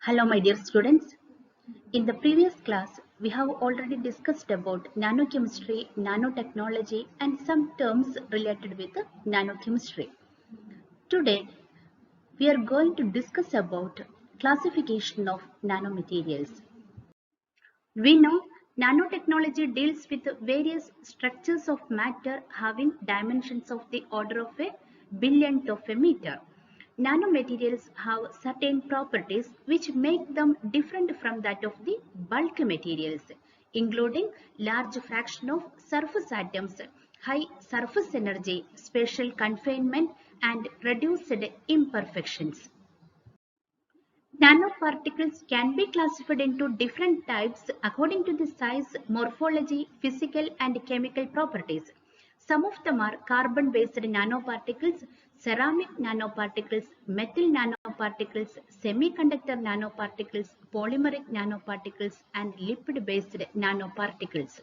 Hello, my dear students. In the previous class, we have already discussed about nanochemistry, nanotechnology, and some terms related with nanochemistry. Today, we are going to discuss about classification of nanomaterials. We know nanotechnology deals with various structures of matter having dimensions of the order of a billionth of a meter. Nanomaterials have certain properties which make them different from that of the bulk materials, including large fraction of surface atoms, high surface energy, spatial confinement, and reduced imperfections. Nanoparticles can be classified into different types according to the size, morphology, physical and chemical properties. Some of them are carbon-based nanoparticles, ceramic nanoparticles, metal nanoparticles, semiconductor nanoparticles, polymeric nanoparticles, and lipid-based nanoparticles.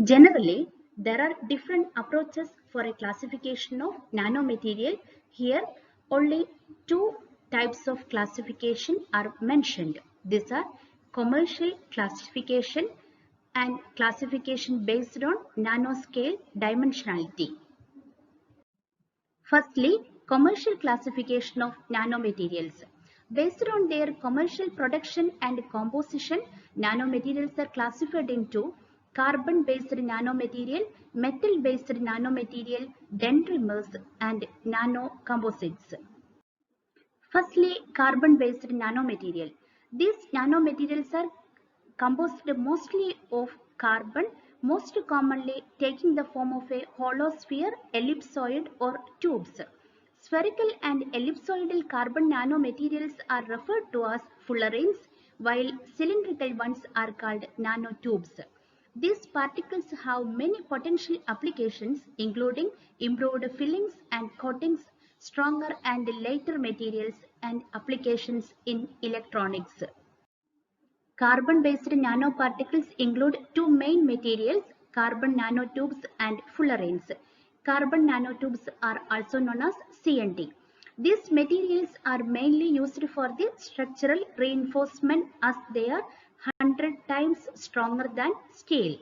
Generally, there are different approaches for a classification of nanomaterial. Here, only two types of classification are mentioned. These are commercial classification and classification based on nanoscale dimensionality. Firstly, commercial classification of nanomaterials. Based on their commercial production and composition, nanomaterials are classified into carbon-based nanomaterial, metal-based nanomaterial, dendrimers, and nanocomposites. Firstly, carbon-based nanomaterial. These nanomaterials are composed mostly of carbon, most commonly taking the form of a hollow sphere, ellipsoid, or tubes. Spherical and ellipsoidal carbon nanomaterials are referred to as fullerenes, while cylindrical ones are called nanotubes. These particles have many potential applications, including improved fillings and coatings, stronger and lighter materials, and applications in electronics. Carbon-based nanoparticles include two main materials, carbon nanotubes and fullerenes. Carbon nanotubes are also known as CNT. These materials are mainly used for the structural reinforcement as they are 100 times stronger than steel.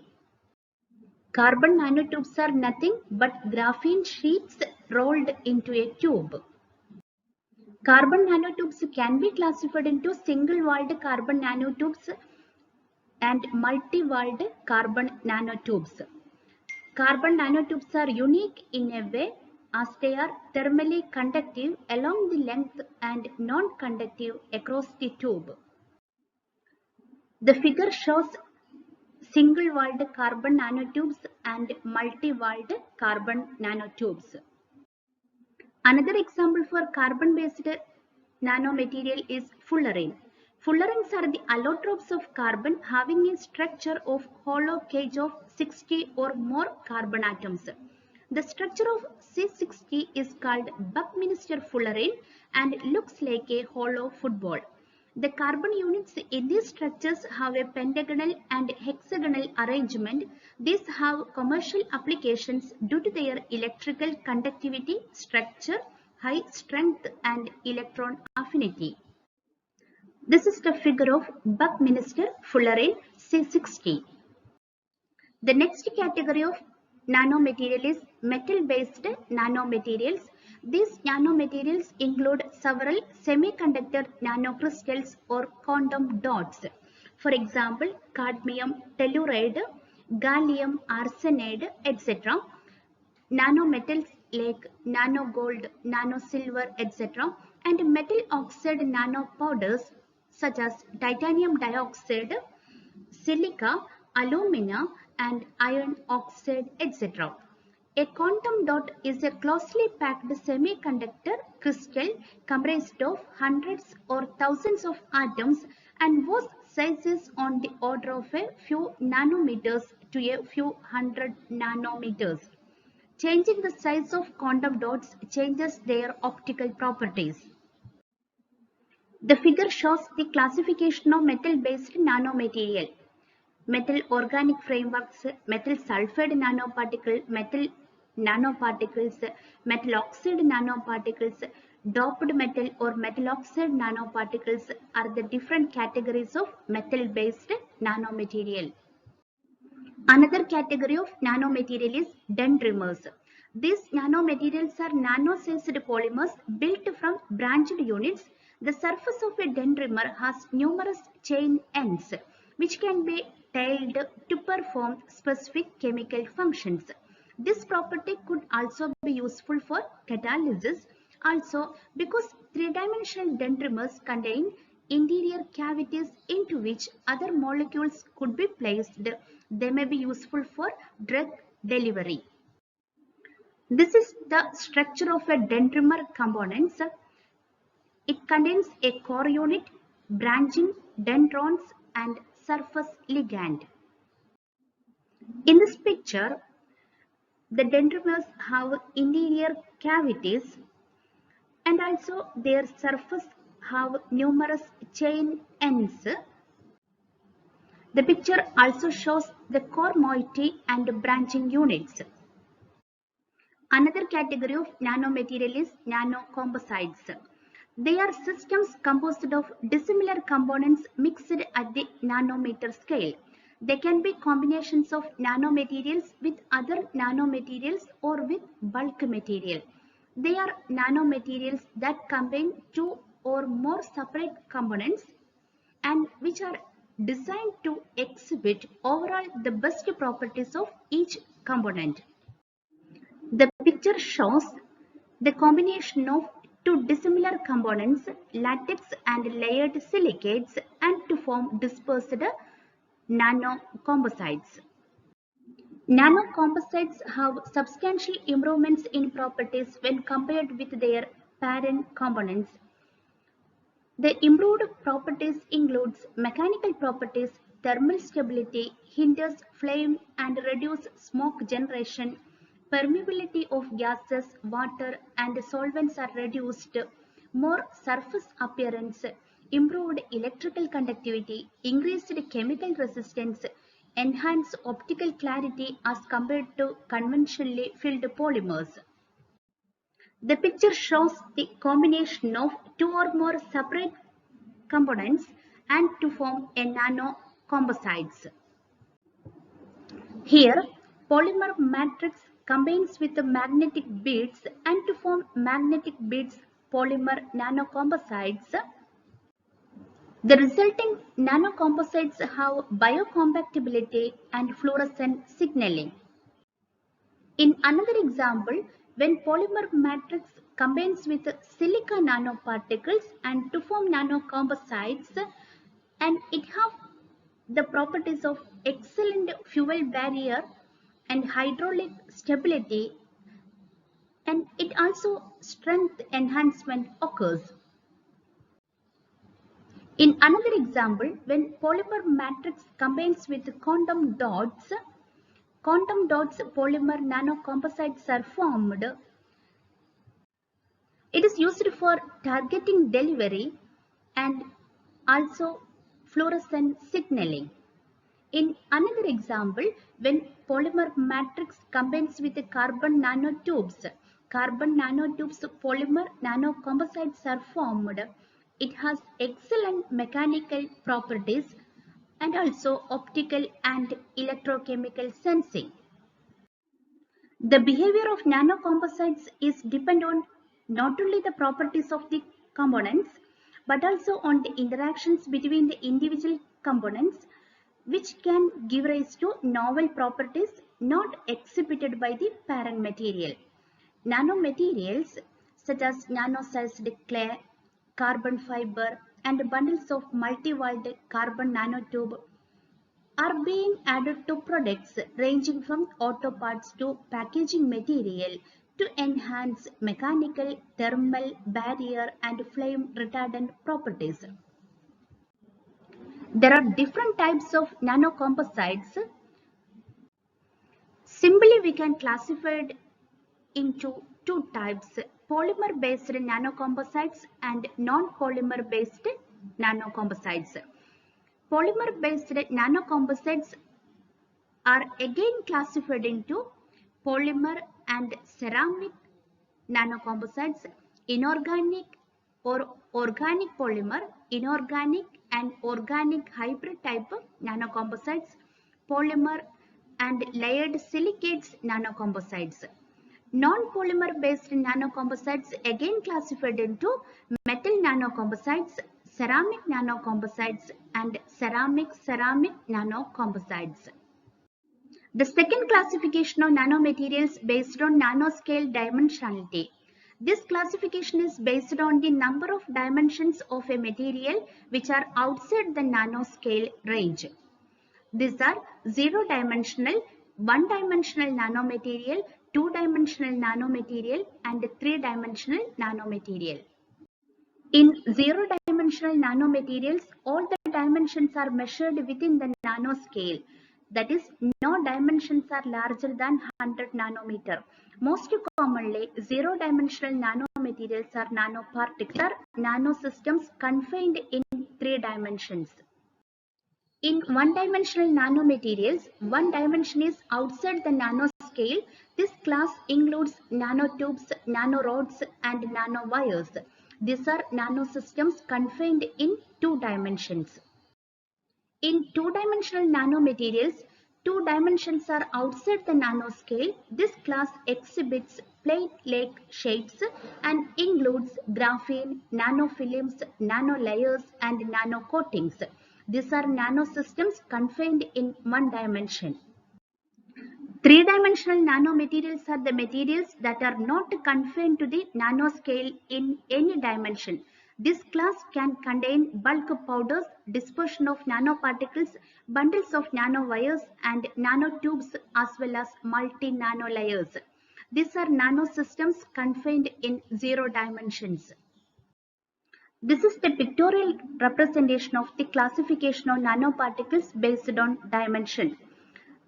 Carbon nanotubes are nothing but graphene sheets rolled into a tube. Carbon nanotubes can be classified into single-walled carbon nanotubes and multi-walled carbon nanotubes. Carbon nanotubes are unique in a way as they are thermally conductive along the length and non-conductive across the tube. The figure shows single-walled carbon nanotubes and multi-walled carbon nanotubes. Another example for carbon-based nanomaterial is fullerene. Fullerenes are the allotropes of carbon having a structure of hollow cage of 60 or more carbon atoms. The structure of C60 is called Buckminster fullerene and looks like a hollow football. The carbon units in these structures have a pentagonal and hexagonal arrangement. These have commercial applications due to their electrical conductivity, structure, high strength, and electron affinity. This is the figure of Buckminster fullerene C60. The next category of nanomaterial is metal-based nanomaterials. These nanomaterials include several semiconductor nanocrystals or quantum dots. For example, cadmium telluride, gallium arsenide, etc. Nanometals like nanogold, nanosilver, etc. and metal oxide nanopowders such as titanium dioxide, silica, alumina, and iron oxide, etc. A quantum dot is a closely packed semiconductor crystal comprised of hundreds or thousands of atoms and whose size is on the order of a few nanometers to a few hundred nanometers. Changing the size of quantum dots changes their optical properties. The figure shows the classification of metal-based nanomaterial. Metal organic frameworks, metal sulfide nanoparticle, metal nanoparticles, metal oxide nanoparticles, Doped metal or metal oxide nanoparticles are the different categories of metal-based nanomaterial. Another category of nanomaterial is dendrimers. These nanomaterials are nano-sized polymers built from branched units. The surface of a dendrimer has numerous chain ends, which can be tailed to perform specific chemical functions. This property could also be useful for catalysis, also because three-dimensional dendrimers contain interior cavities into which other molecules could be placed. They may be useful for drug delivery. This is the structure of a dendrimer components. It contains a core unit, branching dendrons, and surface ligand. In this picture, the dendrimers have interior cavities and also their surface have numerous chain ends. The picture also shows the core moiety and branching units. Another category of nanomaterial is nanocomposites. They are systems composed of dissimilar components mixed at the nanometer scale. They can be combinations of nanomaterials with other nanomaterials or with bulk material. They are nanomaterials that combine two or more separate components and which are designed to exhibit overall the best properties of each component. The picture shows the combination of two dissimilar components, latex and layered silicates, and to form dispersed nanocomposites. Nanocomposites have substantial improvements in properties when compared with their parent components. The improved properties includes mechanical properties, thermal stability, hinders flame and reduce smoke generation, permeability of gases, water and solvents are reduced, more surface appearance, improved electrical conductivity, increased chemical resistance, enhanced optical clarity as compared to conventionally filled polymers. The picture shows the combination of two or more separate components and to form a nanocomposites. Here, polymer matrix combines with the magnetic beads and to form magnetic beads polymer nanocomposites. The resulting nanocomposites have biocompatibility and fluorescent signaling. In another example, when polymer matrix combines with silica nanoparticles and to form nanocomposites, and it have the properties of excellent fuel barrier and hydraulic stability, and it also strength enhancement occurs. In another example, when polymer matrix combines with quantum dots polymer nanocomposites are formed. It is used for targeting delivery and also fluorescent signaling. In another example, when polymer matrix combines with carbon nanotubes polymer nanocomposites are formed. It has excellent mechanical properties and also optical and electrochemical sensing. The behavior of nanocomposites is depend on not only the properties of the components but also on the interactions between the individual components, which can give rise to novel properties not exhibited by the parent material. Nanomaterials such as nano-sized clay, carbon fiber, and bundles of multi-walled carbon nanotube are being added to products ranging from auto parts to packaging material to enhance mechanical, thermal, barrier, and flame retardant properties. There are different types of nanocomposites. Simply, we can classify it into two types: polymer based nanocomposites and non-polymer based nanocomposites. Polymer based nanocomposites are again classified into polymer and ceramic nanocomposites. inorganic or organic polymer, inorganic and organic hybrid type nanocomposites, polymer and layered silicates nanocomposites. Non-polymer based nanocomposites again classified into metal nanocomposites, ceramic nanocomposites and ceramic nanocomposites. The second classification of nanomaterials based on nanoscale dimensionality. This classification is based on the number of dimensions of a material which are outside the nanoscale range. These are zero-dimensional, one-dimensional nanomaterial, two-dimensional nanomaterial, and three-dimensional nanomaterial. In zero-dimensional nanomaterials, all the dimensions are measured within the nanoscale. That is, no dimensions are larger than 100 nanometer. Most commonly, zero-dimensional nanomaterials are nanoparticles, are nanosystems confined in three dimensions. In one-dimensional nanomaterials, one dimension is outside the nanoscale. This class includes nanotubes, nanorods, and nanowires. These are nanosystems confined in two dimensions. In two-dimensional nanomaterials, two dimensions are outside the nanoscale. This class exhibits plate-like shapes and includes graphene, nanofilms, nanolayers, and nanocoatings. These are nanosystems confined in one dimension. Three-dimensional nanomaterials are the materials that are not confined to the nanoscale in any dimension. This class can contain bulk powders, dispersion of nanoparticles, bundles of nanowires, and nanotubes as well as multi-nanolayers. These are nanosystems confined in zero dimensions. This is the pictorial representation of the classification of nanoparticles based on dimension.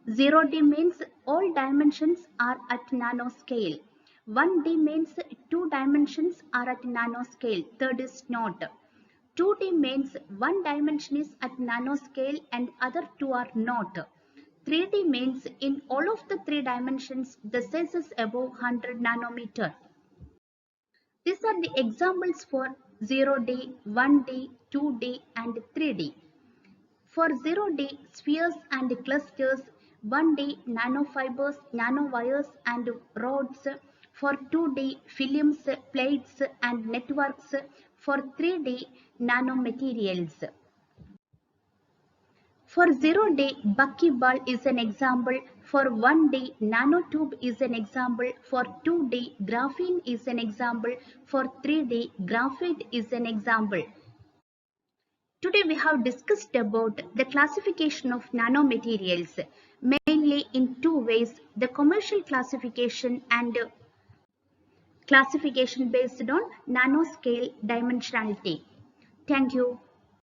0D means all dimensions are at nanoscale. 1D means two dimensions are at nanoscale, third is not. 2D means one dimension is at nanoscale and other two are not. 3D means in all of the three dimensions the size is above 100 nanometer. These are the examples for 0D, 1D, 2D and 3D. For 0D, spheres and clusters, 1D, nanofibers, nanowires and rods. For 2D, films, plates and networks. For 3D, nanomaterials. For 0D, buckyball is an example. For 1D, nanotube is an example. For 2D, graphene is an example. For 3D, graphite is an example. Today we have discussed about the classification of nanomaterials, mainly in two ways, the commercial classification and classification based on nanoscale dimensionality. Thank you.